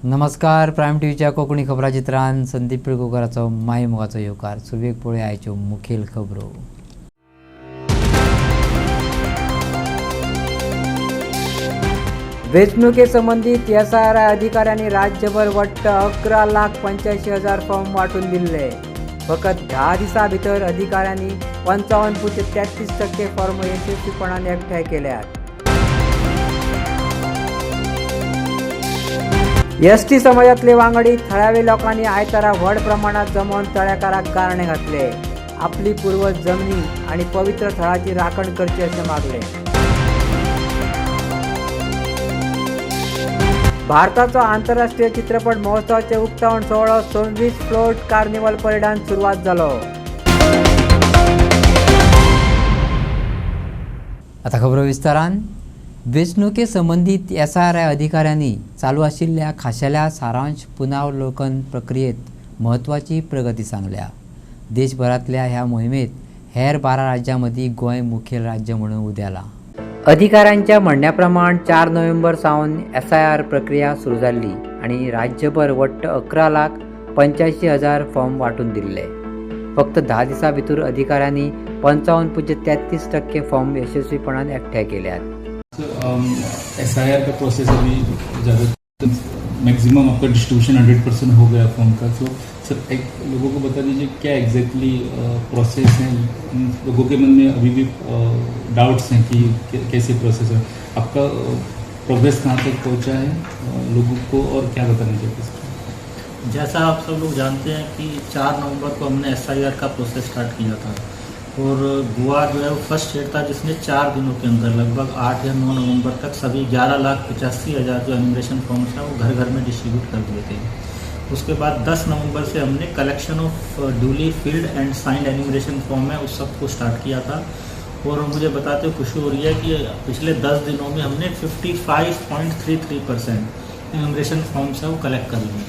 नमस्कार. प्रायम टीव्हीच्या कोकणी खबराचित्रांत संदीप पिळगोकराचो मायमुगाचो येवकार. सुरवेक पळय आयच्यो मुखेल खबरो. वेंचणुके संबंधित SIR अधिकाऱ्यांनी राज्यभर वट्ट 11,85,000 फॉर्म वाटून दिले. फकत 10 दिसां भितर अधिकाऱ्यांनी 55.33% फॉर्म यशस्वीपणान एकठांय केल्यात. ST समाजातले वांगडी थळावे लोकांनी आयतारा व्हड प्रमाणात जमोवन तळेकाराक गारणे घातले. आपली पूर्वज जमनी आणि पवित्र थळाची राखण करची असे मागले. भारताचो आंतरराष्ट्रीय चित्रपट महोत्सवाचे उक्तावण सोहळो 26 फ्लोट कार्निवल परेडान सुरवात जालो. आता खबरो विस्तारान. वेंचणुके संबंधित SIR अधिकाऱ्यांनी चालू आशिल्ल्या खाशेल्या सारांश पुनरावलोकन प्रक्रियेत महत्वाची प्रगती सांगल्या. देशभरातल्या ह्या मोहिमेत हेर 12 राज्यांमदीं गोंय मुखेल राज्य म्हणून उदेला. अधिकाऱ्यांच्या म्हणण्याप्रमाण 4 नोव्हेंबर सावन SIR प्रक्रिया सुरू जाल्ली आणि राज्यभर वट्ट 11,85,000 फॉर्म वाटून दिले. फक्त 10 दिसां भितर अधिकाऱ्यांनी 55.33% फॉर्म यशस्वीपणान एकठांय केल्यात. SIR का प्रोसेस अभी ज़्यादा मैक्सिमम आपका डिस्ट्रीब्यूशन 100% हो गया फॉर्म का. तो सर एक लोगों को बता दीजिए क्या एग्जैक्टली प्रोसेस है. लोगों के मन में अभी भी डाउट्स हैं कि कैसे प्रोसेस है. आपका प्रोग्रेस कहाँ तक पहुँचा है लोगों को और क्या बताना चाहिए. जैसा आप सब लोग जानते हैं कि 4 नवंबर को हमने SIR का प्रोसेस स्टार्ट किया था और गोवा जो है वो फर्स्ट स्टेट था जिसने 4 दिनों के अंदर लगभग 8 या 9 नवंबर तक सभी 11,85,000 जो एनिमरेशन फॉर्म्स हैं वो घर घर में डिस्ट्रीब्यूट कर दिए थे. उसके बाद 10 नवंबर से हमने collection of duly filled and signed enumeration form है उस सब को स्टार्ट किया था. और मुझे बताते हुए खुशी हो रही है कि पिछले 10 दिनों में हमने 55.33% एनिमरेशन फॉर्म्स है वो कलेक्ट कर लिए.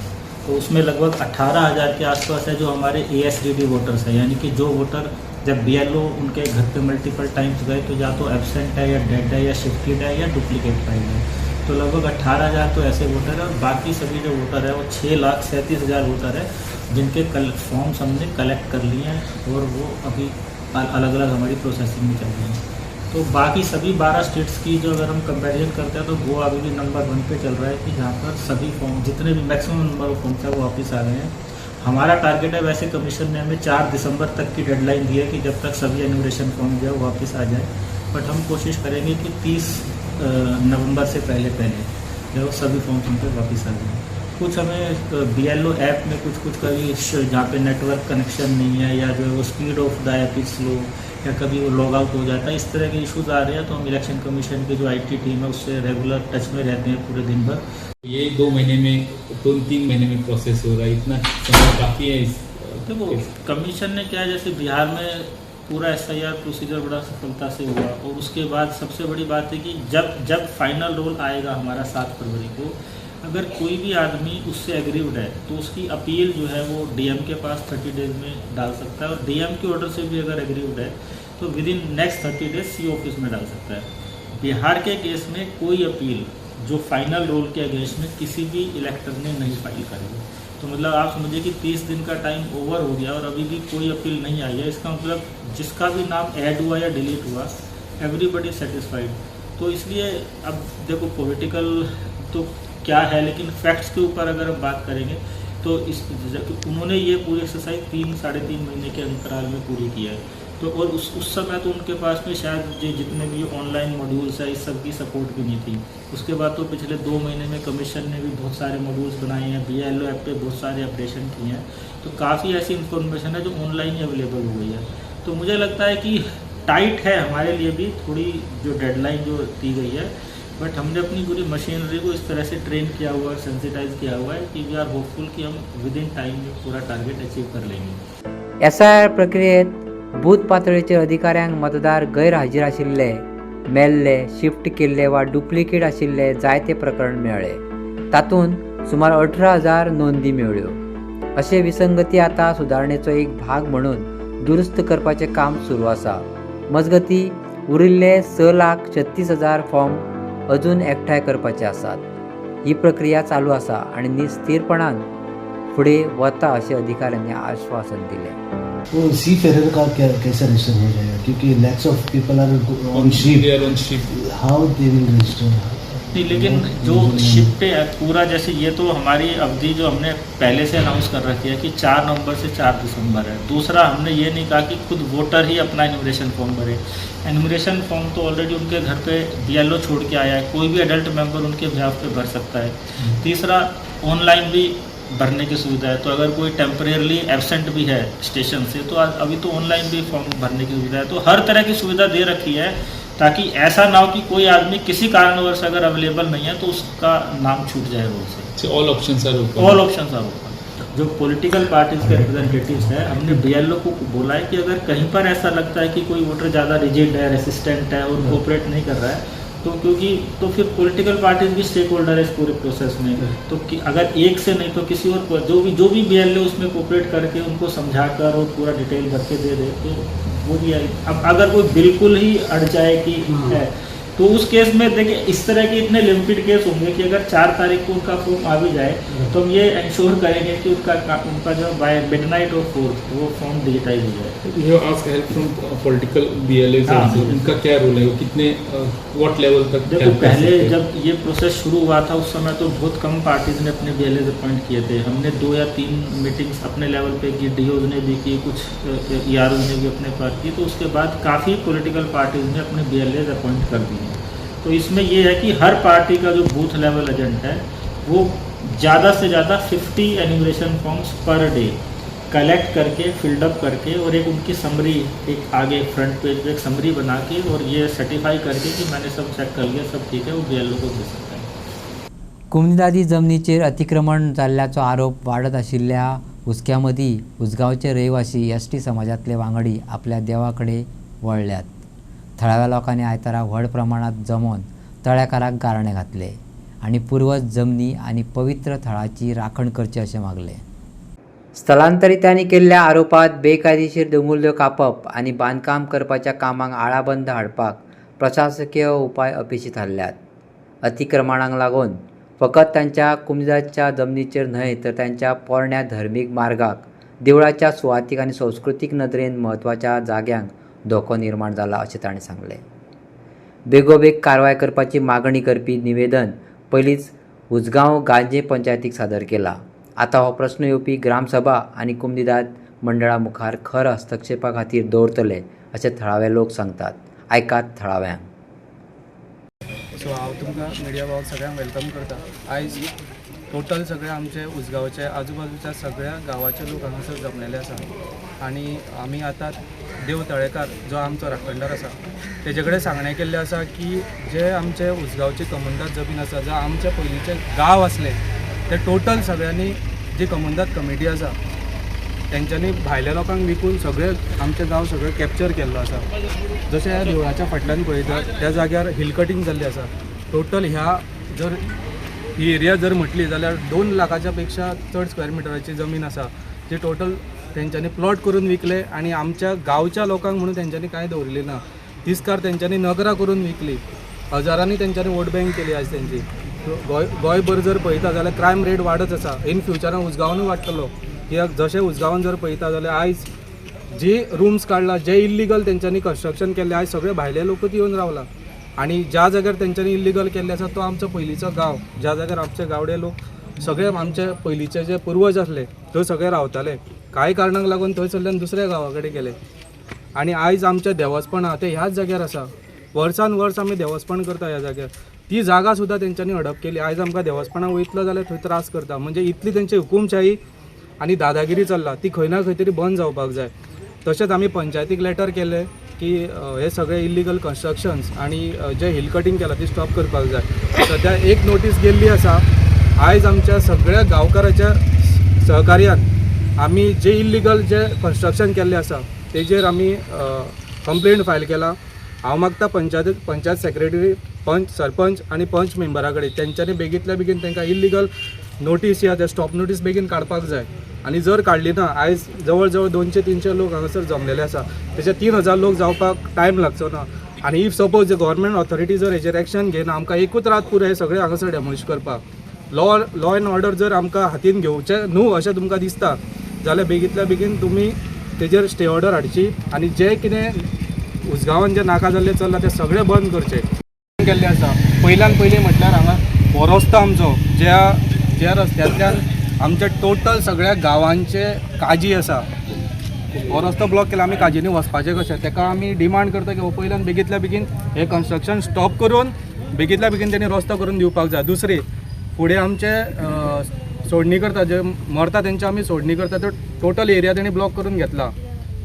तो उसमें लगभग 18,000 के आसपास है जो हमारे ASDD वोटर्स है, यानी कि जो वोटर जब BLO उनके घर पे मल्टीपल टाइम्स गए तो या तो एब्सेंट है या डेड है या शिफ्टेड है या डुप्लीकेट फाइल है. तो लगभग 18,000 तो ऐसे वोटर है और बाकी सभी जो वोटर है वो 6,37,000 वोटर है जिनके फॉर्म्स हमने कलेक्ट कर लिए हैं और वो अभी अलग अलग हमारी प्रोसेसिंग में चल रही हैं. तो बाकी सभी 12 स्टेट्स की जो अगर हम कंपैरिजन करते हैं तो गोवा अभी भी नंबर 1 पे चल रहा है कि जहाँ पर सभी फॉर्म जितने भी मैक्सिमम नंबर ऑफ फॉर्म्स है वो वापस आ गए हैं. हमारा टारगेट है, वैसे कमीशन ने हमें 4 दिसंबर तक की डेडलाइन दी है कि जब तक सभी एनिमरेशन फॉर्म जो है वो वापस आ जाए. बट हम कोशिश करेंगे कि 30 नवंबर से पहले जो सभी फॉर्म्स हम पे वापस आ जाए. कुछ हमें BLO ऐप में कुछ कभी जहाँ पे नेटवर्क कनेक्शन नहीं है या जो है वो speed of the app is slow या कभी वो लॉग आउट हो जाता है, इस तरह के इश्यूज आ रहे हैं. तो हम इलेक्शन कमीशन की जो IT टीम है उससे रेगुलर टच में रहते हैं पूरे दिन भर. ये 2 महीने में 2-3 महीने में प्रोसेस हो रहा है, इतना समय काफ़ी है. देखो कमीशन ने क्या है, जैसे बिहार में पूरा SIR प्रोसीजर बड़ा सफलता से हुआ और उसके बाद सबसे बड़ी बात है कि जब फाइनल रोल आएगा हमारा 7 फरवरी को, अगर कोई भी आदमी उससे एग्रीव्ड है तो उसकी अपील जो है वो DM के पास 30 डेज में डाल सकता है और DM के ऑर्डर से भी अगर एग्रीव्ड है तो with in next 30 days C office में डाल सकता है. बिहार के केस में कोई अपील जो फाइनल रोल के अगेंस्ट में किसी भी इलेक्टर ने नहीं फाइल करी. तो मतलब आप समझिए कि 30 दिन का टाइम ओवर हो गया और अभी भी कोई अपील नहीं आई है. इसका मतलब जिसका भी नाम ऐड हुआ या डिलीट हुआ एवरीबडी सेटिस्फाइड. तो इसलिए अब देखो पॉलिटिकल तो क्या है, लेकिन फैक्ट्स के ऊपर अगर हम बात करेंगे तो उन्होंने ये पूरी एक्सरसाइज 3-3.5 महीने के अंतराल में पूरी किया है. तो और उस समय तो उनके पास में शायद जितने भी ऑनलाइन मॉड्यूल्स है इस सब की सपोर्ट भी नहीं थी. उसके बाद तो पिछले 2 महीने में कमीशन ने भी बहुत सारे मॉड्यूल्स बनाए हैं, BLO ऐप पे बहुत सारे अपडेशन किए हैं. तो काफ़ी ऐसी इन्फॉर्मेशन है जो ऑनलाइन ही अवेलेबल हो गई है. तो मुझे लगता है कि टाइट है हमारे लिए भी थोड़ी जो डेडलाइन जो दी गई है, बट हमने अपनी पूरी मशीनरी को इस तरह से ट्रेन किया हुआ है, सेंसिटाइज किया हुआ है कि वी आर होपफुल कि हम विद इन टाइम में पूरा टारगेट अचीव कर लेंगे. SIR प्रक्रियेत बूथ पातळीचे अधिकाऱ्यांक मतदार गैरहजर आशिल्ले, मेल्ले, शिफ्ट केल्ले वा डुप्लिकेट आशिल्ले जायते प्रकरण मेळ्ळे. तातूंत सुमार 18,000 नोंदी मेळ्ळ्यो. अशे विसंगती आता सुदारणेचो एक भाग म्हणून दुरुस्त करपाचे काम सुरू आसा. मजगती उरिल्ले 6,36,000 फॉर्म अजून एकठांय करपाचे आसात. ही प्रक्रिया चालू आसा आणि निस्थिरपणान फुडें वता अशें अधिकाऱ्यांनी आश्वासन दिलें. वो सी फेरर का क्या कैसे रजिस्टर हो जाएगा, क्योंकि lakhs of people are on ship, how they will register? नहीं, लेकिन जो शिप पे है पूरा, जैसे ये तो हमारी अवधि जो हमने पहले से अनाउंस कर रखी है कि 4 नवंबर से 4 दिसंबर है. दूसरा, हमने ये नहीं कहा कि खुद वोटर ही अपना एनुमरेशन फॉर्म भरे. एनुमरेशन फॉर्म तो ऑलरेडी उनके घर पे BLO छोड़ के आया है, कोई भी एडल्ट मेंबर उनके बिहाफ पे भर सकता है. तीसरा, ऑनलाइन भी भरने की सुविधा है, तो अगर कोई टेम्परेरली एब्सेंट भी है स्टेशन से तो अभी तो ऑनलाइन भी फॉर्म भरने की सुविधा है. तो हर तरह की सुविधा दे रखी है ताकि ऐसा ना हो कि कोई आदमी किसी कारणवश अगर अवेलेबल नहीं है तो उसका नाम छूट जाए रोल से. All options are open. All options are open. जो पॉलिटिकल पार्टीज के रिप्रेजेंटेटिव्स हैं, हमने BLO को बोला है कि अगर कहीं पर ऐसा लगता है कि कोई वोटर ज़्यादा रिजिड है, रेसिस्टेंट है और कोऑपरेट नहीं कर रहा है, तो फिर पॉलिटिकल पार्टीज भी स्टेक होल्डर है इस पूरे प्रोसेस में. तो अगर एक से नहीं तो किसी और जो भी BLO उसमें कोऑपरेट करके उनको समझाकर और पूरा डिटेल भर के दे तो वो भी है. अब अगर कोई बिल्कुल ही अड़ जाए कि है तो उस केस में देखिए, इस तरह के इतने लिमिटेड केस होंगे कि अगर 4 तारीख को उनका फॉर्म आ भी जाए तो हम ये इंश्योर करेंगे कि उनका जो बाय मिडनाइट और 4th वो फॉर्म डिजिटाइज हो जाए. You ask help from political BLAs, इनका क्या रोल है, वो कितने व्हाट लेवल तक? देखो, पहले जब ये प्रोसेस शुरू हुआ था उस समय तो बहुत कम पार्टीज ने अपने BLAs अपॉइंट किए थे. हमने 2 या 3 मीटिंग्स अपने लेवल पे की, DOs ने भी की, कुछ EROs ने भी अपने पास की. तो उसके बाद काफ़ी पॉलिटिकल पार्टीज ने अपने BLAs अपॉइंट कर दिए. तो इसमें ये है कि हर पार्टी का जो बूथ लेवल एजेंट है वो ज़्यादा से ज़्यादा 50 enumeration forms per day collect करके, फिल्ड अप करके और एक उनकी समरी, एक आगे फ्रंट पेज पे एक समरी बना के और ये सर्टिफाई करके कि मैंने सब चेक कर लिया, सब ठीक है, वो BLO को दे सकता है. कुमदादी जमनीचेर अतिक्रमण जाल्ल्याचो आरोप वाडत आशिल्ल्या हुस्क्यामदीं उसगांवचे रहिवासी ST समाजांतले वांगडी आपल्या देवाकडे वळल्यात. थळाव्या लोकांनी आयतारा व्हड प्रमाणात जमोन तळेकाराक गाराणे घातले आणि पूर्वज जमनी आणि पवित्र थळाची राखण करची अशें मागले. स्थलांतरितांनी केल्ल्या आरोपात बेकायदेशीर दोंगुल्ल्यो कापप आणि बांदकाम करपाच्या कामांक आळाबंद हाडपाक प्रशासकीय उपाय अपेक्षीत थारल्यात. अतिक्रमणाक लागून फकत तांच्या कुमदादच्या जमनीचेर न्हय तर तांच्या पोरण्या धर्मीक मार्गाक, देवळाच्या सुवातीक आणि संस्कृतीक नदरेन म्हत्वाच्या जाग्यांक धोको निर्माण जाला अशें ताणें सांगलें. बेगोबेग कारवाय करपाची मागणी करपी निवेदन पयलींच उसगांव गांजे पंचायतीक सादर केला. आतां हो प्रस्न येवपी ग्रामसभा आनी कुमदिदाद मंडळा मुखार खर हस्तक्षेपा खातीर दवरतले अशें थळावे लोक सांगतात. आयकात थळाव्यांक. सो हांव तुमकां मिडिया भावाक सगळ्यांक वेलकम करता. आयज टोटल सगळे आमचे उसगांवचे आजूबाजूच्या सगळ्या गांवाचे लोक हांगासर जमलेले आसा आनी आमी आतां देव तळेकार जो आमचो राखणदार आसा तेजे कडेन सांगणें केल्लें आसा की जे आमचे उसगांवची कमुनदाद जमीन आसा, जो आमचे पयलींचे गांव आसले ते टोटल सगळ्यांनी जी कमुनदाद कमिटी आसा तेंच्यांनी भायल्या लोकांक विकून सगळे आमचे गांव सगळे कॅप्चर केल्लो आसा. जशें ह्या देवळाच्या फाटल्यान पळयता त्या जाग्यार हिल कटींग जाल्ली आसा. टोटल ह्या जर ही एरिया जर म्हटली जाल्यार 2 लाखाच्या पेक्षा चड स्क्वेअर मिटराची जमीन आसा जी टोटल तेंच्यांनी प्लॉट करून विकले आणि आमच्या गांवच्या लोकांक म्हणून तेंच्यांनी कांय दवरलें ना. तिस्कार तेंच्यांनी नगरां करून विकली. हजारांनी तेंच्यांनी वोट बँक केली आयज तेंची. गोंयभर जर पळयता जाल्यार क्रायम रेट वाडत आसा. इन फ्युचरान उसगांवानूय वाडटलो, कित्याक जशें उसगांवान जर पळयता जाल्यार आयज जे रूम्स काडला, जे इल्लिगल तेंच्यांनी कन्स्ट्रक्शन केल्लें, आयज सगळे भायले लोकूच येवन रावला. आणि ज्या जाग्यार तेंच्यांनी इल्लिगल केल्लें आसा तो आमचो पयलींचो गांव, ज्या जाग्यार आमचे गावडे लोक सगळे आमचे पयलींचे जे पुर्वज आसले थंय सगळे रावताले. कांय कारणाक लागून थंयसरल्यान दुसऱ्या गांवा कडेन गेले आनी आयज आमचे देवस्थपणां ते ह्याच जाग्यार आसा. वर्सान वर्स आमी देवस्थपण करता ह्या जाग्यार. ती जागा सुद्दां तेंच्यांनी हडप केली. आयज आमकां देवस्थपणाक वयतलो जाल्यार थंय त्रास करता. म्हणजे इतली तेंची हुकुमशाही आनी दादागिरी चल्ला, ती खंय ना खंय तरी बंद जावपाक जाय. तशेंच आमी पंचायतीक लेटर केलें की हे सगळे इल्लिगल कन्स्ट्रक्शन्स आनी जे हिल कटींग केलां ती स्टॉप करपाक जाय. सद्या एक नोटीस गेल्ली आसा. आयज आमच्या सगळ्या गांवकाराच्या सहकार्यान आमी जे इल्लिगल जे कन्स्ट्रक्शन केल्लें आसा तेजेर आमी कंप्लेंट फायल केला. हांव मागता पंचायत सेक्रेटरी, पंच, सरपंच आनी पंच मेंबरा कडेन तेंच्यांनी बेगींतल्या बेगीन तांकां इल्लिगल नोटीस या ते स्टॉप नोटीस बेगीन काडपाक जाय. आनी जर काडली ना, आयज जवळ जवळ 200-300 लोक हांगासर जमलेले आसा. तेचे 3000 लोक जावपाक टायम लागचो ना. आनी इफ सपोज गव्हर्मेंट ऑथॉरिटी जर हेचेर एक्शन घेयना, आमकां एकूच रात पुरो हे सगळे हांगासर डेमोलिश करपाक. लॉ एंड ऑर्डर जर आमकां हातीन घेवचें न्हू अशें तुमकां दिसता जाल्यार बेगींतल्या बेगीन तुमी तेजेर स्टे ऑर्डर हाडची आनी जें कितें उसगांवान जें नाका जाल्लें चल्लां तें सगळें बंद करचें केल्लें आसा. पयल्यान पयलीं म्हटल्यार हांगा हो रस्तो आमचो ज्या रस्त्यांतल्यान आमच्या टोटल सगळ्या गांवांचे काजी आसा. हो रस्तो ब्लॉक केला, आमी काजींनी वचपाचें कशें, ताका आमी डिमांड करता की हो पयल्यान बेगींतल्या बेगीन हे कन्स्ट्रक्शन स्टॉप करून बेगींतल्या बेगीन तेणी रस्तो करून दिवपाक जाय. दुसरी फुडें आमचे सोडणी करता जे मरता तेंची आमी सोडणी करता तो टोटल एरिया तेणी ब्लॉक करून घेतला,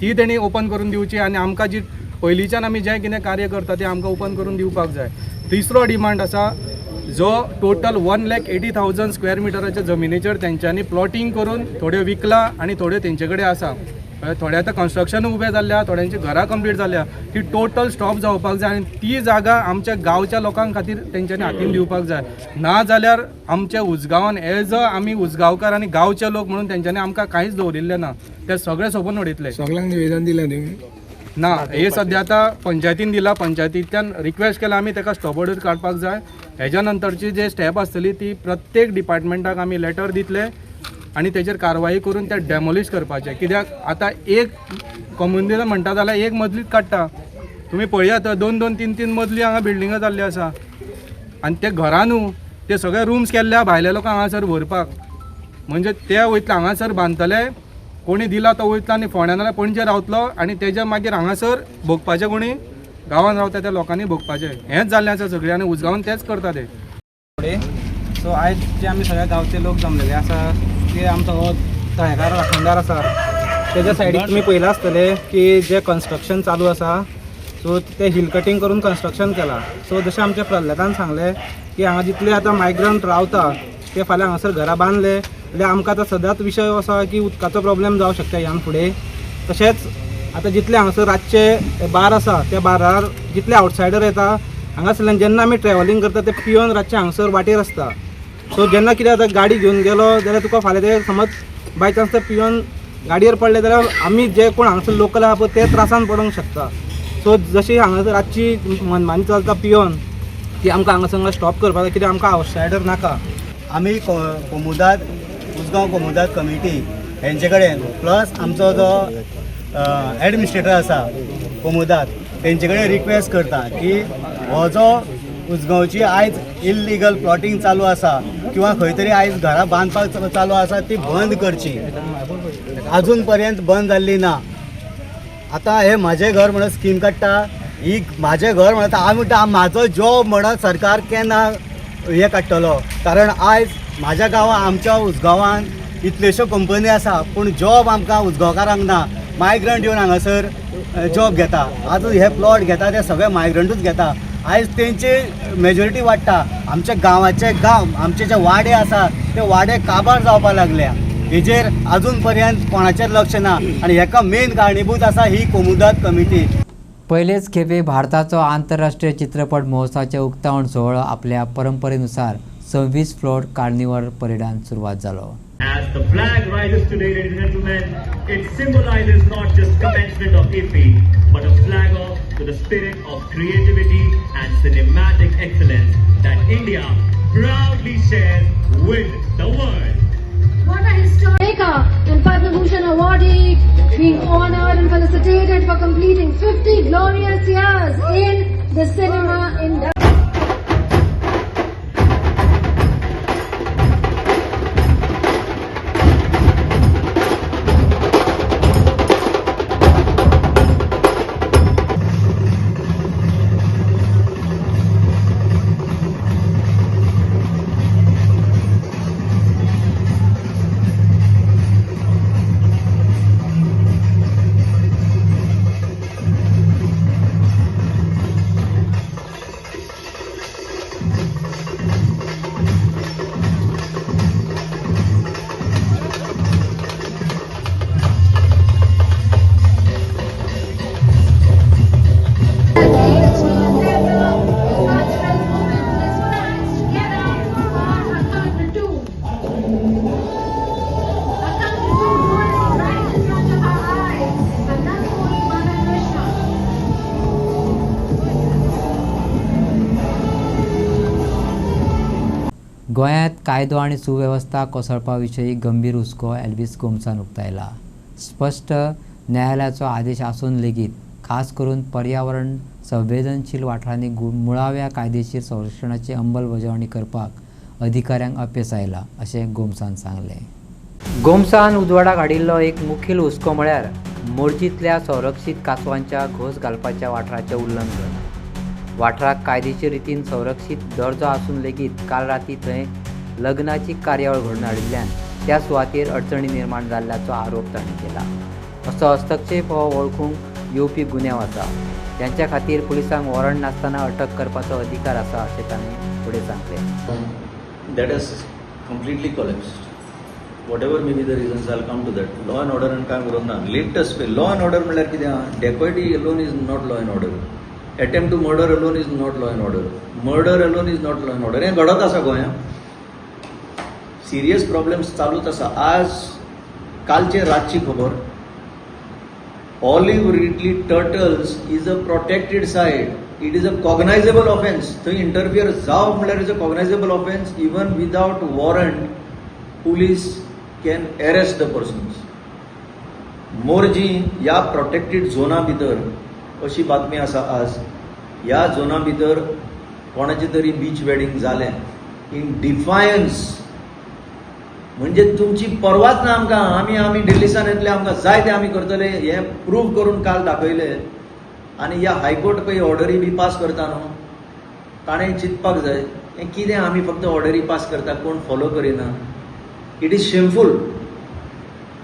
ती तेणी ओपन करून दिवची आनी आमकां जी पयलींच्यान आमी जें कितें कार्य करता तें आमकां ओपन करून दिवपाक जाय. तिसरो डिमांड आसा जो टोटल 1,80,000 स्क्वेअर मिटराच्या जमिनीचेर तेंच्यांनी प्लॉटिंग करून थोड्यो विकला आनी थोड्यो तेंचे कडेन आसा. थोड्या आतां कन्स्ट्रक्शन उबें जाल्ल्या, थोड्यांची घरां कंप्लीट जाल्ल्या, ती टोटल स्टॉप जावपाक जाय आनी ती जागा आमच्या गांवच्या लोकांक खातीर तेंच्यांनी हातीन दिवपाक जाय. ना जाल्यार आमच्या उसगांवान एज आमी उसगांवकार आनी गांवचे लोक म्हणून तेंच्यांनी आमकां कांयच दवरिल्लें ना, ते सगळें सोंपून उडयतले. सगळ्यांक निवेदन दिलें तुमी? ना, हे सद्या आतां पंचायतीन दिला, पंचायतींतल्यान रिक्वेस्ट केला आमी ताका स्टॉप ऑर्डर काडपाक जाय. हेज्या नंतरची जे स्टेप आसतली ती प्रत्येक डिपार्टमेंटाक आमी लेटर दितले आनी तेजेर कारवाई करून ते डेमोलिश करपाचे. कित्याक आतां एक कम्युनिटी म्हणटा जाल्यार एक मजलीच काडटा. तुमी पळयात 2-2, 3-3 मजली हांगा बिल्डिंगा जाल्ली आसा आनी ते घरा न्हू, ते सगळे रूम्स केल्ल्या भायल्या लोकांक हांगासर व्हरपाक. म्हणजे ते वयतले हांगासर बांदतले, कोणी दिला तो वयतलो आनी फोंड्या नाल्यार पणजे रावतलो आनी तेज्या मागीर हांगासर भोगपाचें कोणी गांवांत रावता त्या लोकांनी भोगपाचें. हेंच जाल्लें आसा सगळें आनी उजगांवान तेंच करता ते. सो आयज जे आमी सगळे गांवचे लोक जमलेले आसा ते आमचो हो तळेकार राखणदार आसा तेज्या सायडीक तुमी पयलां आसतलें की जे कन्स्ट्रक्शन चालू आसा सो ते हिल कटींग करून कन्स्ट्रक्शन केलां. सो जशें आमच्या प्रल्हादान सांगलें की हांगा जितले आतां मायग्रंट रावता ते फाल्यां हांगासर घरां बांदले जाल्यार आमकां आतां सदांच विशय आसा की उदकाचो प्रॉब्लेम जावं शकता ह्यान फुडें. तशेंच आतां जितले हांगासर रातचे बार आसा त्या बारार जितले आवटसायडर येता हांगासरल्यान जेन्ना आमी ट्रॅव्हलिंग करता ते पिवन रातचे हांगासर वाटेर आसता. सो जेन्ना कितें आतां गाडी घेवन गेलो जाल्यार तुका फाल्यां ते समज बाय चान्स ते पिवन गाडयेर पडले जाल्यार आमी जे कोण हांगासर लोकल आहा पळय ते त्रासान पडूंक शकता. सो जशी हांगासर रातची मनमानी चलता पिवन ती आमकां हांगासर स्टॉप करपाक जाय, कित्याक आमकां आवटसायडर नाका. आमी कोमुदाद उसगांव कोमुदाद कमिटी हेंचे कडेन प्लस आमचो जो एडमिनिस्ट्रेटर आसा कोमुदाद तेंचे कडेन रिक्वेस्ट करता की हो जो उसगांवची आयज इल्लिगल प्लॉटिंग चालू आसा किंवा खंय तरी आयज घरां बांदपाक चालू आसा ती बंद करची. अजून पर्यंत बंद जाल्ली ना. आतां हे म्हाजें घर म्हणून स्कीम काडटा, ही म्हाजें घर म्हणटा हांव म्हणटा म्हाजो जॉब म्हणून सरकार केन्ना हे काडटलो. कारण आयज म्हाज्या गांवां आमच्या उसगांवान इतल्योश्यो कंपनी आसा पूण जॉब आमकां उसगांवकारांक ना. मायग्रंट येवन हांगासर जॉब घेता. आतां हे प्लॉट घेता ते सगळे मायग्रंटूच घेता. आयज तेंची मेजॉरिटी वाडटा. आमच्या गांवाचे आमचे जे वाडे आसा ते वाडे काबार जावपाक लागल्या. हेजेर अजून पर्यंत कोणाचेर लक्ष ना आनी हेका मेन कारणीभूत आसा ही कोमुदाद कमिटी. पहिलेच खेपे भारताचो आंतरराष्ट्रीय चित्रपट महोत्सवाचे उक्तावण सोहळो आपल्या परंपरेनुसार 26 फ्लोट कार्निवल परेडान सुरवात जालो. As the flag rises today, ladies and gentlemen, it symbolizes not just commencement of IFFI, but a flag off to the spirit of creativity and cinematic excellence that India proudly shares with the world. What a historic and Padma Bhushan awardee being honored and felicitated for completing 50 glorious years in the cinema industry. गोंयांत कायदो आनी सुवेवस्था कोसळपा विशयी गंभीर हुस्को Elvis गोमसान उक्तायला. स्पश्ट न्यायालयाचो आदेश आसून लेगीत खास करून पर्यावरण संवेदनशील वाठारांनी मुळाव्या कायदेशीर संरक्षणाची अंमलबजावणी करपाक अधिकाऱ्यांक अपेस आयला अशें गोमसान सांगलें. गोमसान उजवाडाक हाडिल्लो एक मुखेल हुस्को म्हळ्यार मोरजींतल्या संरक्षीत कांसवांच्या घोस घालपाच्या वाठाराचें उल्लंघन. वाठाराक कायदेशीर रितीन संरक्षीत दर्जो आसून लेगीत काल राती थंय लग्नाची कार्यावळ घडून हाडिल्ल्यान त्या सुवातेर अडचणी निर्माण जाल्ल्याचो आरोप तांणी केला. असो हस्तक्षेप हो वळखूंक येवपी गुन्यांव आसा. त्यांच्या खातीर पुलिसांक वॉरंट नासतना अटक करपाचो अधिकार आसा अशें तांणी फुडें सांगलें. That has completely collapsed. Whatever may be the reasons, I'll come to that. Law and order and काय उरोवंक ना. Latest way, law and order म्हळ्यार कितें आहा? Dacoity alone is not law and order. Attempt to murder alone is not law and order. Murder alone is not law and order. हें घडत आसा गोंयांत. Serious problems चालूच आसा. आज कालचे रातची खबर, olive ridley turtles is a protected site. It is a cognizable offence. थंय इंटरफियर जावप म्हळ्यार is a cognizable offence. Even without warrant, police can arrest the persons. Morjim ह्या प्रोटेक्टेड झोना भितर अशी बातमी आसा आज, ह्या झोना भितर कोणाचे तरी बीच वेडिंग जालें इन डिफायन्स. म्हणजे तुमची परवाच ना आमकां. आमी दिल्लीसान येतले, आमकां जाय ते आमी करतले हें प्रूव करून काल दाखयलें. आनी ह्या हायकोर्ट पळय ऑर्डरी बी पास करता न्हू, ताणें चिंतपाक जाय हें कितें आमी फक्त ऑर्डरी पास करता, कोण फॉलो करिना. इट इज शेमफूल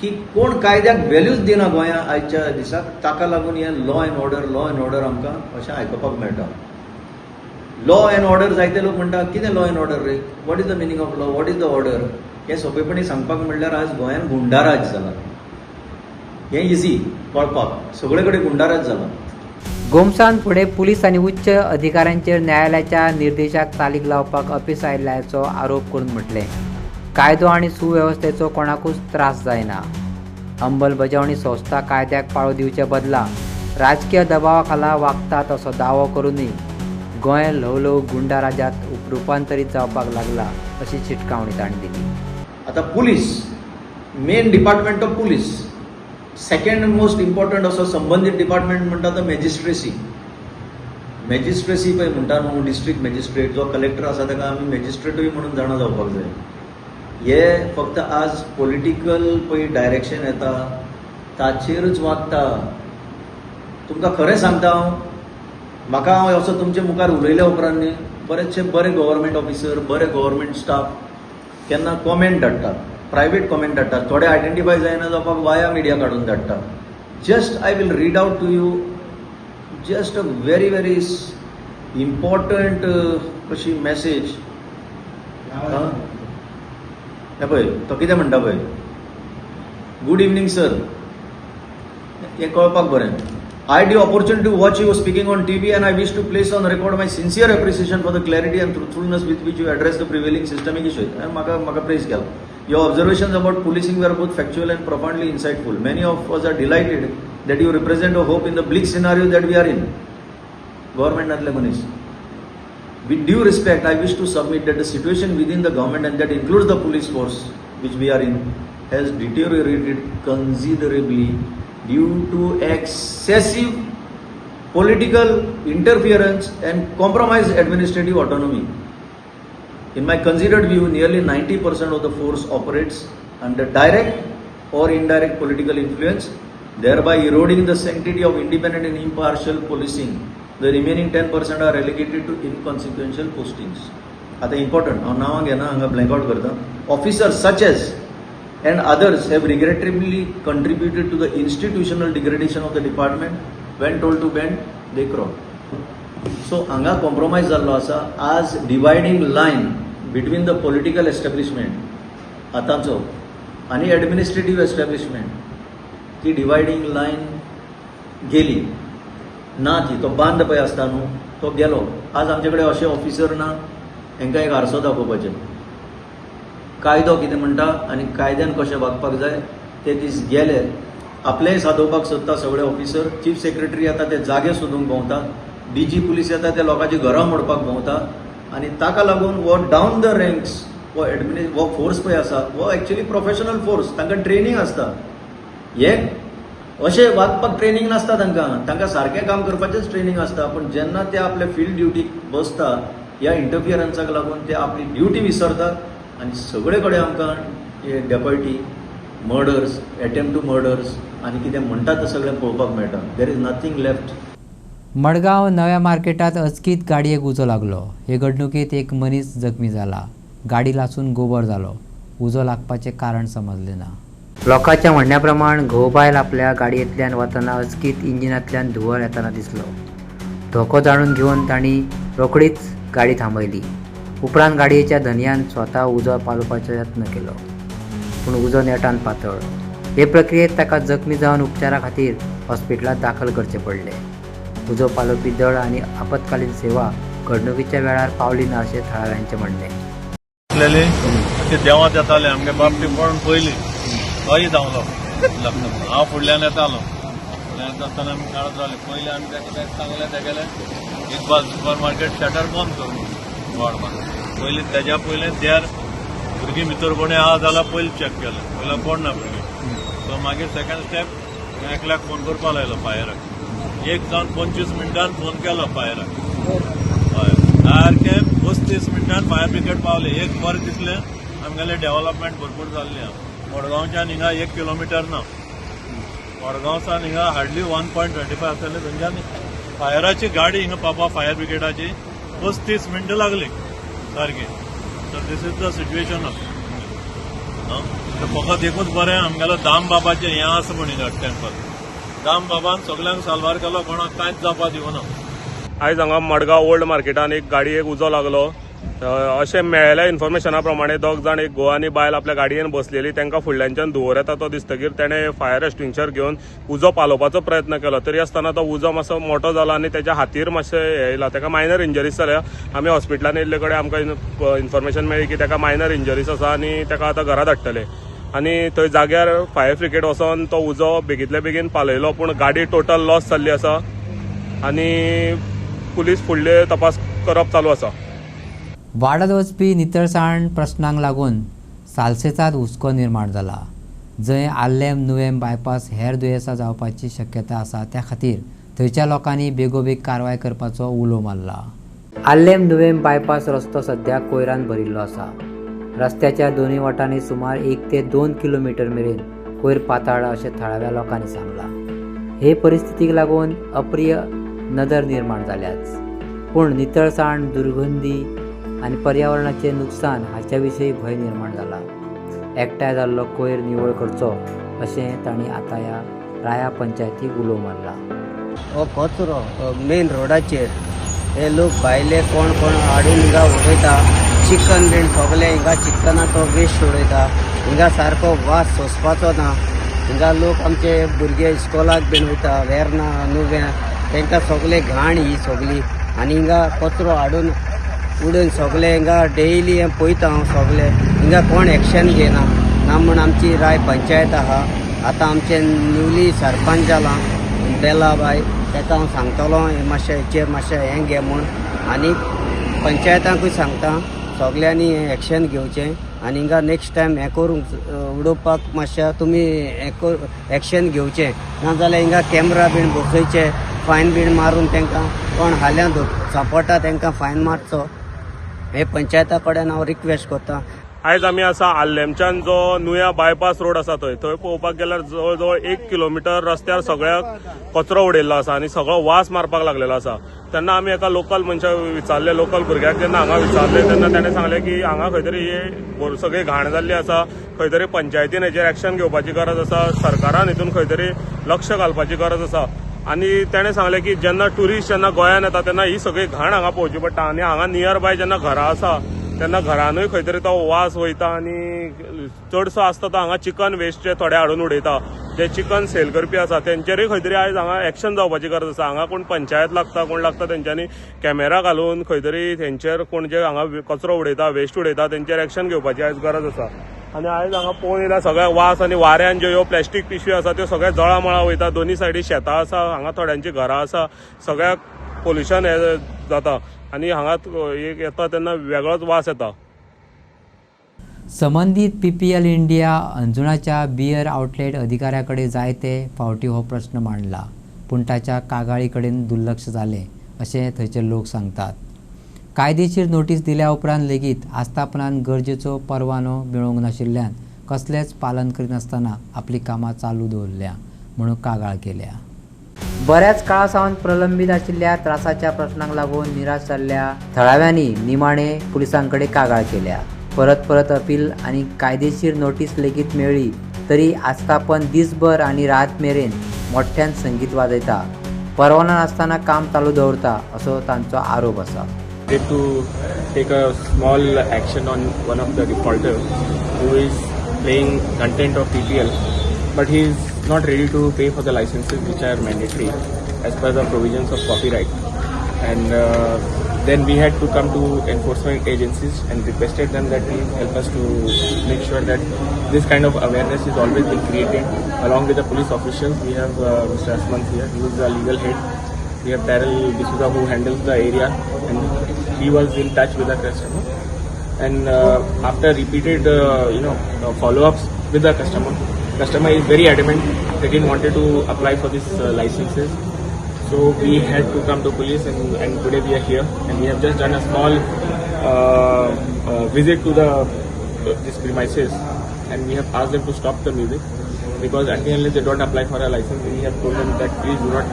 की कोण कायद्याक व्हॅल्यूच दिना गोंयांत आयच्या दिसाक. ताका लागून हें लॉ एंड ऑर्डर आमकां अशें आयकुपाक मेळटा. लॉ एंड ऑर्डर जायते लोक म्हणटा कितें law end order ray, what is the meaning of law, what is the order. हें सोंपेपणी सांगपाक म्हणल्यार आज गोंयांत गुंडाराज जाला. हें इजी कळपाक, सगळे कडेन गुंडाराज जाला. गोमसान फुडें पुलीस आनी उच्च अधिकाऱ्यांचेर न्यायालयाच्या निर्देशाक चालीक लावपाक अपेस आयिल्ल्याचो आरोप करून म्हटलें, कायदो आनी सुवेवस्थेचो कोणाकूच त्रास जायना. अंमलबजावणी संस्था कायद्याक पाळो दिवचे बदला राजकीय दबावा खाला वागतात असो दावो करूनय गोंय ल्हव गुंडाराजांत रुपांतरीत जावपाक लागला अशी चिटकावणी तांणी दिली. आतां police, main department of police, second most important असो संबंधीत डिपार्टमेंट म्हणटा तो मॅजिस्ट्रेसी. मॅजिस्ट्रेसी पळय म्हणटा न्हू, डिस्ट्रिक्ट मॅजिस्ट्रेट, जो कलेक्टर आसा ताका आमी मॅजिस्ट्रेटूय म्हणून जाणा जावपाक जाय. हे फक्त आज पॉलिटिकल पळय डायरेक्शन येता ताचेरच वागता. तुमकां खरें सांगता हांव, म्हाका हांव असो तुमचे मुखार उलयल्या उपरांत न्ही बरेचशे बरे गव्हर्मेंट ऑफिसर, बरे गव्हर्मेंट स्टाफ केन्ना कॉमेंट धाडटात, प्रायवेट कॉमेंट धाडटात. थोडे आयडेंटिफाय जायना जावपाक वाया मिडिया काडून धाडटात. Just I will read out to you just a very very important अशी मॅसेज. हे पळय तो कितें म्हणटा पळय, गुड इवनिंग सर. हें कळपाक बरें. I had the opportunity to watch you speaking on TV and I wish to place on record my sincere appreciation for the clarity and truthfulness with which you address the prevailing systemic issues. Maka praise kyal. Your observations about policing were both factual and profoundly insightful. Many of us are delighted that you represent a hope in the bleak scenario that we are in. Government natle manish. With due respect, I wish to submit that the situation within the government and that includes the police force which we are in has deteriorated considerably due to excessive political interference and compromised administrative autonomy. In my considered view, nearly 90% of the force operates under direct or indirect political influence, thereby eroding the sanctity of independent and impartial policing. The remaining 10% are relegated to inconsequential postings. आता important, हांव नांवां घेना, हांगा blank out करता. Officers such as and others have regrettably contributed to the institutional degradation of the department. When told to bend, they crawl. So हांगा compromise जाल्लो आसा. आज dividing line between the political establishment आतांचो आनी administrative establishment, ती dividing line गेली ना. ती तो बांद पळय आसता न्हू, तो गेलो. आज आमचे कडेन अशे ऑफिसर ना, हांकां एक आरसो दाखोवपाचें. कायदो कितें म्हणटा आनी कायद्यान कशें वागपाक जाय ते दीस गेले. आपलेंय सादोवपाक सोदता सगळे ऑफिसर. चीफ सेक्रेटरी येता ते जागे सोदूंक भोंवतात, डीजी पुलीस येता ते लोकांची घरां मोडपाक भोंवता. आनी ताका लागून वो डावन द रँक्स वो फोर्स पळय आसा वो एक्चुअली प्रोफेशनल फोर्स, तांकां ट्रेनिंग आसता. हे अशें वागपाक ट्रेनिंग नासता तांकां सारकें काम करपाचेंच ट्रेनिंग आसता. पूण जेन्ना ते आपले फील्ड ड्युटीक बसता ह्या इंटरफियरन्साक लागून ते आपली ड्युटी विसरतात आनी सगळे कडेन आमकां हे डेकॉयटी, मर्डर्स, अटेम्प्ट टू मर्डर्स आनी कितें म्हणटात तें सगळें पळोवपाक मेळटा. There is nothing left. Madgaon नव्या मार्केटात अचकीत गाडयेक उजो लागलो. हे घडणुकीत एक मनीस जखमी जाला. गाडी लासून गोबर जालो. उजो लागपाचें कारण समजलें ना. लोकांच्या म्हणण्याप्रमाण घोवबायल आपल्या गाडयेंतल्यान वतना अचकीत इंजिनांतल्यान धुंवर येताना दिसलो. धोको जाणून घेवन तांणी रोखडीच गाडी थांबयली. उपरांत गाडयेच्या धनयान स्वता उजो पालोवपाचो यत्न केलो, पूण उजो नेटान पातळ. हे प्रक्रियेत ताका जखमी जावन उपचारा खातीर हॉस्पिटलांत दाखल करचें पडलें. उजो पालोवपी दळ आनी आपतकालीन सेवा घडणुकीच्या वेळार पावली ना अशें थळाव्यांचें म्हणणें. देवांत येताले आमगे बाबती पळोवन पयली तोय धांवलो लग्न. हांव फुडल्यान येतालो. फुडल्यान येता आसतना आमी काळत रावले. पयलीं आमी तेका सांगलें तेगेलें इकबाल सुपर मार्केट शटर बंद कर वाडमान. पयलीं तेज्या पयलें देर भुरगीं भितर कोणी आहा जाल्यार पयलीं चॅक केलें. पयलीं कोण ना भुरगीं. सो मागीर सेकंड स्टेप एकल्याक फोन करपा लायलो फायराक. 1 जावन 25 मिनटान फोन केलो फायराक. हय सारकें 35 मिनटान फायर ब्रिगेड पावले. एक बरें दिसलें आमगेलें डेव्हलपमेंट भरपूर जाल्लें आहा. मडगांवच्यान हिंगा 1 किलोमिटर ना. मडगांवसान हिंगा हार्डली 1.25 आसतलें. थंयच्यान फायराची गाडी हिंगा पावपा फायर ब्रिगेडाची 35 मिनटां लागली सारकी. So this is the situation of. फकत एकूच बरें आमगेलो दाम बाबाचें हें आसा म्हण हिंगा टेंपल. दाम बाबान सगळ्यांक साल्वार केलो, कोणाक कांयच जावपा दिवना. आयज हांगा मडगांव ओल्ड मार्केटान एक गाडयेक उजो लागलो. अशें मेळ्ळेल्या इन्फॉर्मेशना प्रमाणे 2 जाण, एक घोव आनी बायल आपल्या गाडयेन बसलेली. तांकां फुडल्यानच्यान धुंवर येता तो दिसतकीर तेणें फायर एक्सटिंग्विशर घेवन उजो पालोवपाचो प्रयत्न केलो. तरी आसतना तो उजो मातसो मोठो जाला आनी तेच्या हातीर मातशें हें येयला. ताका मायनर इंजरीज जाल्या. आमी हॉस्पिटलान येयल्ले कडेन आमकां इन्फॉर्मेशन मेळ्ळी की ताका मायनर इंजरीज आसा आनी ताका आतां घरा धाडटले. आनी थंय जाग्यार फायर ब्रिगेड वचोन तो उजो बेगींतल्या बेगीन पालयलो. पूण गाडी टोटल लॉस जाल्ली आसा आनी पुलीस फुडले तपास करप चालू आसा. वाडत वचपी नितळसाण प्रस्नांक लागून सालसेतांत हुस्को निर्माण जाला. जंय आल्लेम नुवेम बायपास हेर दुयेंसां जावपाची शक्यता आसा, त्या खातीर थंयच्या लोकांनी बेगोबेग कारवाय करपाचो उलो मारला. आल्लेम नुवेम बायपास रस्तो सध्या कोयरान भरिल्लो आसा. रस्त्याच्या दोनूय वटांनी सुमार 1 ते 2 किलोमीटर मेरेन कोयर पाताळ अशें थळाव्या लोकांनी सांगलां. हे परिस्थितीक लागून अप्रिय नदर निर्माण जाल्याच. पूण नितळसाण, दुर्गंधी आनी पर्यावरणाचें नुकसान हाच्या विशीं भंय निर्माण जाला. एकठांय जाल्लो कोयर निवळ करचो अशें तांणी आतां ह्या राया पंचायतीक उलो मारला. हो कचरो मेन रोडाचेर हे लोक भायले कोण हाडून हिंगा उडयता. चिकन बीन सगळें हिंगा चिकनाचो वेस्ट उडयता. हिंगा सारको वास सोंसपाचो ना. हिंगा लोक आमचे भुरगे इस्कॉलाक बीन वयता, वेर्ना नुवें, तांकां सगळे घाण ही सगळी. आनी हिंगा कचरो हाडून उडोवन सगळे हिंगा डेली हें पळयता हांव सगळें. हिंगा कोण एक्शन घेना ना म्हूण आमची राय पंचायत आहा. आतां आमचें न्यूली सरपंच जाला बेला बाय, ताका हांव सांगतलो मातशें हेचेर मातशें हें घे म्हूण. आनी पंचायतांकूय सांगता सगळ्यांनी हें एक्शन घेवचें. आनी हिंगा नेक्स्ट टायम हें करूंक उडोवपाक मातशें तुमी एक्शन घेवचें. नाजाल्यार हिंगा कॅमेरा बीन बसयचे, फायन बीन मारून तांकां कोण हाल्यां सांपडटा तांकां फायन मारचो. हे पंचायता कडेन हांव रिक्वेस्ट करता. आयज आमी आसा आल्लेमच्यान जो नुया बायपास रोड आसा थंय पळोवपाक गेल्यार जवळ जवळ 1 किलोमिटर रस्त्यार सगळ्याक कचरो उडयल्लो आसा आनी सगळो वास मारपाक लागलेलो आसा. तेन्ना आमी एका लोकल मनशाक विचारले, लोकल भुरग्याक जेन्ना हांगा विचारले तेन्ना ताणें सांगलें की हांगा खंय तरी हे सगळी घाण जाल्ली आसा. खंय तरी पंचायतीन हेचेर एक्शन घेवपाची गरज आसा. सरकारान हितून खंय तरी लक्ष घालपाची गरज आसा. आनी ताणें सांगलें की जेन्ना ट्युरिस्ट जेन्ना गोंयांत येता तेन्ना ही सगळी घाण हांगा पळोवची पडटा. आनी हांगा नियर बाय जेन्ना घरां आसा तेन्ना घरानूय खंय तरी तो वास वयता. आनी चडसो आसता तो हांगा चिकन वेस्ट जे थोडे हाडून उडयता, जे चिकन सेल करपी आसा तेंचेरूय खंय तरी आयज हांगा एक्शन जावपाची गरज आसा. हांगा कोण पंचायत लागता, कोण लागता तेंच्यांनी कॅमेरा घालून खंय तरी तेंचेर कोण जे हांगा कचरो उडयता, वेस्ट उडयता तेंचेर एक्शन घेवपाची आयज गरज आसा. आनी आयज हांगा पळोवन येयल्यार सगळ्या वास आनी वाऱ्यान ज्यो ह्यो प्लॅस्टीक पिशवी आसा त्यो सगळ्या जळामळा वयता. दोनी सायडी शेतां आसा, हांगा थोड्यांची घरां आसा, सगळ्याक पोल्युशन हे जाता. आनी हांगा एक येता तेन्ना वेगळोच वास येता. संबंधित PPL इंडिया अंजुणाच्या बियर आउटलेट अधिकाऱ्याकडे जायते फावटी हो प्रश्न मांडला, पूण ताच्या कागाळीकडेन दुर्लक्ष जाले अशें थंयचे लोक सांगतात. कायदेशीर नोटीस दिल्या उपरांत लेगीत आस्थापनान गरजेचो परवानो मेळोवंक नाशिल्ल्यान कसलेंच पालन करिनासतना आपली कामां चालू दवरल्या म्हणून कागाळ केल्या. बऱ्याच काळा सावन प्रलंबीत आशिल्ल्या त्रासाच्या प्रश्नांक लागून निराश जाल्ल्या थळाव्यांनी निमाणे पुलिसांकडे कागाळ केल्या. परत अपील आनी कायदेशीर नोटीस लेगीत मेळ्ळी तरी आस्थापन दिसभर आनी रात मेरेन मोठ्यान संगीत वाजयता, परवाना नासतना काम चालू दवरता असो तांचो आरोप आसा. To take a small action on one of the defaulter who is playing content of PPL, but he is not ready to pay for the licenses which are mandatory as per the provisions of copyright. And then we had to come to enforcement agencies and requested them that they help us to make sure that this kind of awareness is always been created along with the police officials. We have Mr. Asman here, he is the legal head. We have Daryl D'Souza who handles the area, and he was in touch with the customer. And after repeated, follow-ups with the customer is very adamant that he wanted to apply for these licenses. So we had to come to police, and today we are here, and we have just done a small visit to this premises, and we have asked them to stop the music because at the end they don't apply for a license. We have told them that please do not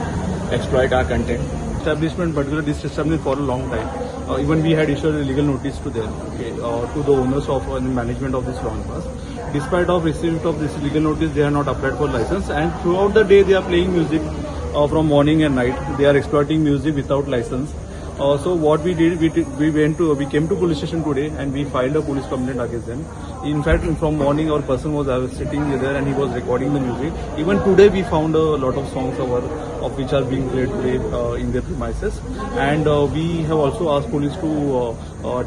exploit our content. Establishment, particularly this establishment for a long time. Even we had issued a legal notice to them, to the owners of and management of this launch bus. Despite of receipt of this legal notice, they are not applied for license, and throughout the day they are playing music from morning and night. They are exploiting music without license. So what we did, we came to police station today and we filed a police complaint against them. In fact, from morning our person was sitting there and he was recording the music. Even today we found a lot of songs of which are being played today in their premises. And we have also asked police to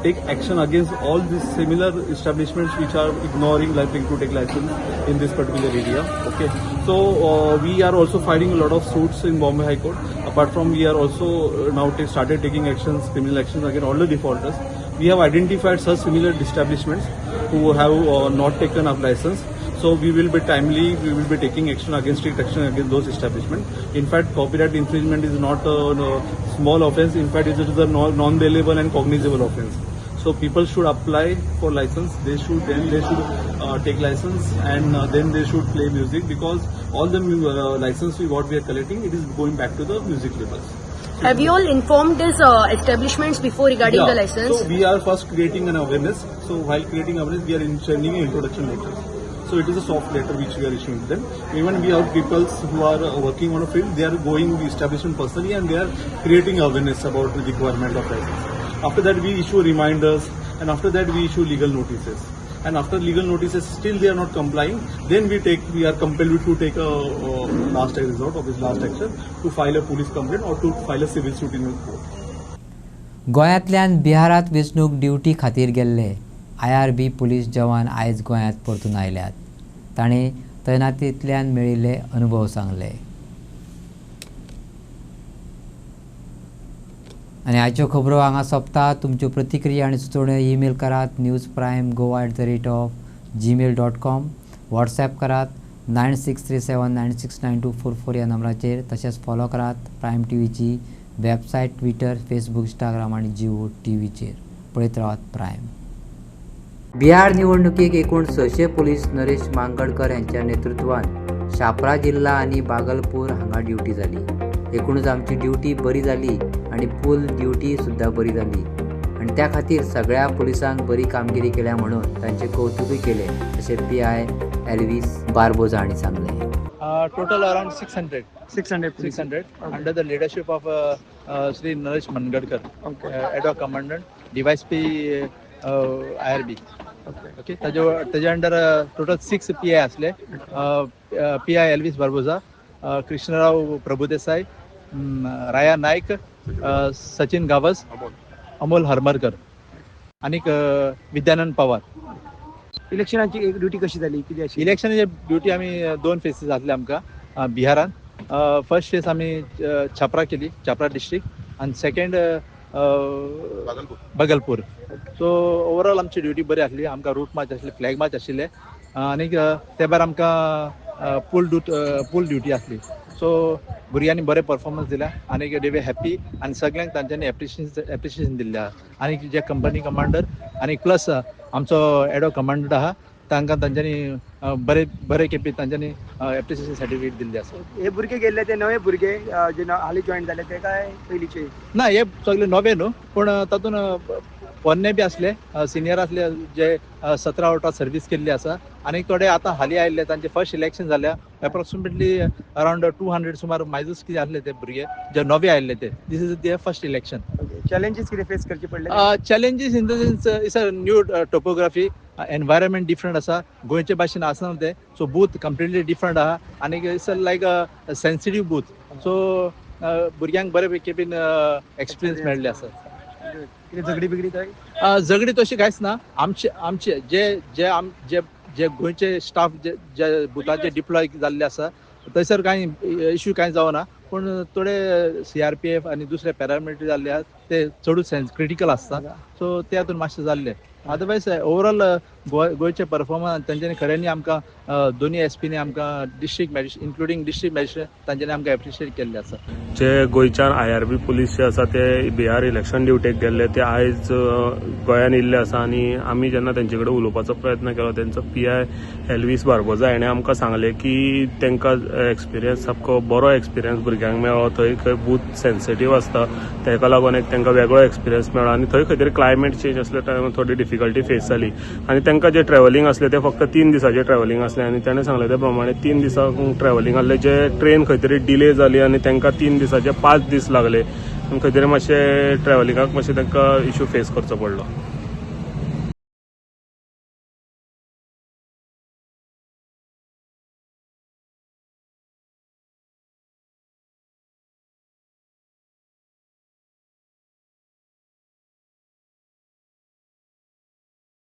take action against all these similar establishments which are ignoring to take license in this particular area. Okay. So we are also filing a lot of suits in Bombay High Court. Apart from, we are also now started taking actions, criminal actions against all the defaulters. We have identified such similar establishments who have not taken up license. So we will be taking action against those establishments. In fact, copyright infringement is not a small offence. In fact, it is a non-bailable and cognizable offence. So people should apply for license. They should take license, and then they should play music, because all the license what we are collecting, it is going back to the music labels. Have you all informed these establishments before regarding the license? So we are first creating an awareness. So while creating awareness, we are sending an introduction letter. So it is a soft letter which we are issuing to them. Even we have people who are working on a field, they are going to the establishment personally and they are creating awareness about the requirement of license. After that, we issue reminders, and after that, we issue legal notices. And after legal notices, still they are not complying, then we are compelled to take a last resort of this last action to file a police complaint or to file a civil suit in court. गोंयांतल्यान बिहारात वेंचणूक duty खातीर गेल्ले IRB police जवान आयज गोंयांत परतून आयल्यात. ताणें तैनातींतल्यान मेळिल्ले अनुभव सांगले. आनी आयच्यो खबरो हांगा सोंपतात. तुमच्यो प्रतिक्रिया आनी सुचोवण्यो ईमेल करात newsprime@gmail.com. व्हॉट्सॲप करात 9637969244 ह्या नंबराचेर. तशेंच फॉलो करात प्रायम टीव्हीची वेबसायट, ट्विटर, फेसबुक, इंस्टाग्राम आनी जिओ टीव्हीचेर. पळयत रावात प्रायम. बिहार निवडणुकीक एकूण 600 पोलीस नरेश मांगडकर यांच्या नेतृत्वान शापरा जिल्हा आनी बागलपूर हांगा ड्युटी जाली. एकूणच आमची ड्युटी बरी जाली आनी पूल ड्युटी सुद्दां बरी जाली आनी त्या खातीर सगळ्या पुलिसांक बरी कामगिरी केल्या म्हणून तांचे कौतुकूय केले अशें PI एल्विस बार्बोजा हांणी सांगलें. Total around 600 under the leadership of Shri Naresh Mangadkar, head of commandant, DYSP IRB. Okay. ताजे अंडर टोटल 6 PI असले. PI एल्विस बार्बोजा, कृष्णराव प्रभुदेसाई, राया नायक, सचिन गावस, अमोल हरमरकर आणि विद्यानंद पवार. इलेक्शनाची ड्युटी कशी जाली? किती अशी? इलेक्शनाची ड्युटी आमी 2 फेसीस जातले आमकां बिहारान. फर्स्ट फेस आमी छापरा केली, छापरा डिस्ट्रिक्ट, आणि सेकंड बगलपूर. सो ओवरऑल आमची ड्युटी बरी आसली. आमकां रूट मॅच आसली, फ्लॅग मॅच आशिल्ले आनी ते भायर आमकां पूल ड्युटी आसली. सो भुरग्यांनी बरे परफॉर्मन्स दिल्या आनी दे वे हॅप्पी आनी सगळ्यांक तांच्यांनी एप्रिशिएशन दिल्लें आहा. आनी जे कंपनी कमांडर आनी प्लस आमचो एडो कमांडर आहा तांकां तांच्यांनी बरे खेपे तांच्यांनी एप्रिसिएशन सर्टिफिकेट दिल्ले आसा. हे भुरगे गेल्ले ते नवे भुरगे जे हालीं जॉईन जाले ते काय पयलींचे? ना हे सगळे नवे न्हू, पूण तातूंत पोन्ने बी आसले, सिनियर आसले जे 17 वर्सां सर्वीस केल्ली आसा आनी थोडे आतां हालीं आयिल्ले तांचे फर्स्ट इलेक्शन जाल्या. एप्रोक्सिमेटली अरावंड 200 सुमार मायजूस कितें आसले ते भुरगे जे नवे आयिल्ले ते. This is their first election. Challenges कितें फेस करचे पडले? Challenges in the sense it's a new topography, environment different आसा, गोंयचे भाशेन आसना ते. सो बूथ कंप्लिटली डिफरंट आहा आनी it's like a sensitive booth. So भुरग्यांक बरे केपेन एक्सपिरियन्स मेळ्ळे आसा. झगडी बिगडी काय? झगडी तशी कांयच ना. आमचे जे गोंयचे स्टाफ जे बुथाचे डिप्लॉय जाल्ले आसा थंयसर कांय इश्यू कांय जावना. पूण थोडे CRPF आनी दुसरे पॅरामिलिटरी जाल्ले आसा ते चडूच क्रिटिकल आसता. सो ते हातून मातशें जाल्ले. अदरवायज ओवरऑल गोंयचे परफॉर्मन्स तांच्यांनी खऱ्यांनी आमकां दोनी SPनी आमकां district magistrate including district magistrate तांच्यांनी आमकां एप्रिशिएट केल्ले आसा. जे गोंयच्यान IRB पुलीस जे आसा ते बिहार इलेक्शन ड्युटेक गेल्ले ते आयज गोंयान येयल्ले आसा आनी आमी जेन्ना तेंचे कडेन उलोवपाचो प्रयत्न केलो तेंचो PI एल्वीस बार्बोजा हेणें आमकां सांगलें की तेंकां एक्सपिरियन्स सामको बरो एक्सपिरियन्स भुरग्यांक मेळ्ळो. थंय बूथ सेन्सिटीव आसता तेका लागून एक तेंकां वेगळो एक्सपिरियन्स मेळ्ळो आनी थंय खंय तरी क्लायमेट चेंज आसल्या टायमार थोडी डिफिकल्टी फेस जाली आनी तांकां जे ट्रॅव्हलिंग आसलें ते फक्त 3 दिसाचें ट्रॅव्हलिंग आसलें आनी ताणें सांगलें त्या प्रमाणे 3 दिसांक ट्रॅव्हलिंग आसलें जे ट्रेन खंय तरी डिले जाली आनी तांकां 3 दिसाचे 5 दीस लागले. खंय तरी मातशें ट्रॅव्हलिंगाक मातशें तांकां इश्यू फेस करचो पडलो.